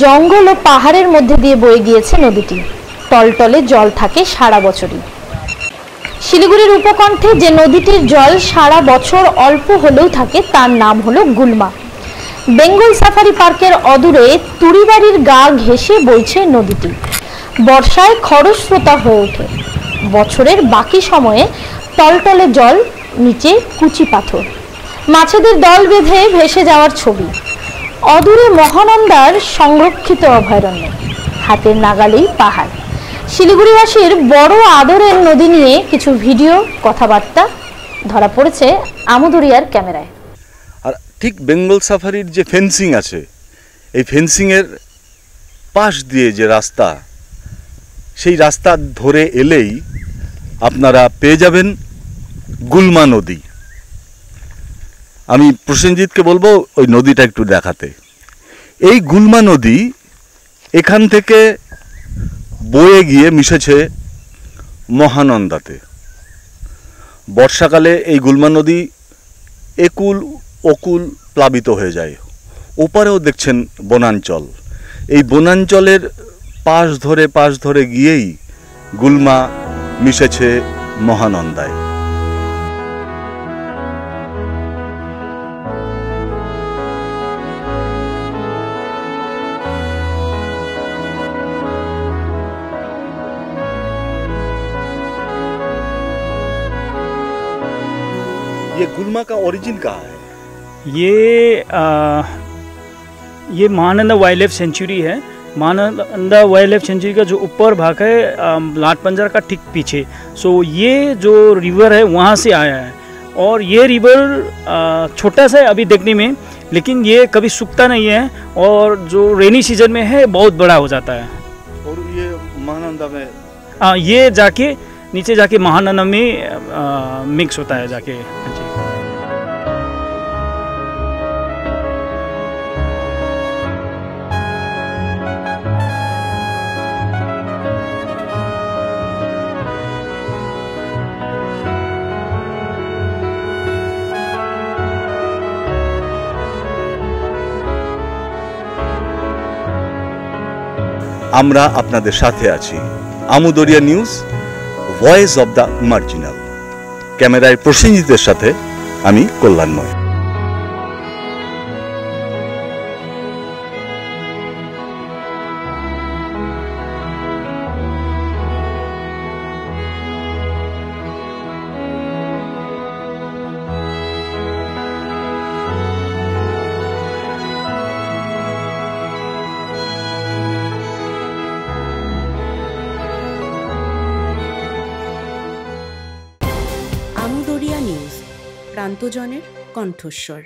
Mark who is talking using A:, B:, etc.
A: জঙ্গল ও পাহাড়ের মধ্যে দিয়ে বয়ে গিয়েছে নদীটি। টলটলে জল থাকে সারা বছরই। শিলিগুড়ির উপকণ্ঠে যে নদীটির জল সারা বছর অল্প হলেও থাকে তার নাম হলো গুলমা। বেঙ্গল সাফারি পার্কের অদূরে তুড়িবাড়ির গা ঘেঁষে বইছে নদীটি। বর্ষায় খরস্রোতা হয়ে ওঠে। বছরের বাকি সময়ে টলটলে জল, নিচে কুচি পাথর, মাছেদের দল বেঁধে ভেসে যাওয়ার ছবি। অদূরে মহানন্দার সংরক্ষিত অভয়ারণ্য, হাতের নাগালেই পাহাড়। শিলিগুড়িবাসীর বড় আদরের নদী নিয়ে কিছু ভিডিও, কথাবার্তা ধরা পড়েছে আমুদরিয়ার ক্যামেরায়।
B: আর ঠিক বেঙ্গল সাফারির যে ফেন্সিং আছে, এই ফেন্সিংয়ের পাশ দিয়ে যে রাস্তা, সেই রাস্তা ধরে এলেই আপনারা পেয়ে যাবেন গুলমা নদী। আমি প্রসেনজিৎকে বলবো ওই নদীটা একটু দেখাতে। এই গুলমা নদী এখান থেকে বয়ে গিয়ে মিশেছে মহানন্দাতে। বর্ষাকালে এই গুলমা নদী একুল ওকুল প্লাবিত হয়ে যায়। ওপারেও দেখছেন বনাঞ্চল। এই বনাঞ্চলের পাশ ধরে গিয়েই গুলমা মিশেছে মহানন্দায়। ये गुलमा का ओरिजिन कहाँ है?
C: ये महानंदा वाइल्ड लाइफ सेंचुरी है। महानंदा वाइल्ड लाइफ सेंचुरी का जो ऊपर भाग है लाटपंजर का ठीक पीछे। सो ये जो रिवर है वहाँ से आया है। और ये रिवर छोटा सा है अभी देखने में, लेकिन ये कभी सूखता नहीं है और जो रेनी सीजन में है बहुत बड़ा हो जाता है।
B: और ये महानंदा में
C: ये जाके नीचे जाके महानंदा में मिक्स होता है जाके।
B: আমরা আপনাদের সাথে আছি। Amudariya news, voice of the marginal. ক্যামেরায় প্রসেনজিতের সাথে আমি কল্যাণময়।
D: আমুদরিয়া নিউজ, প্রান্তজনের কণ্ঠস্বর।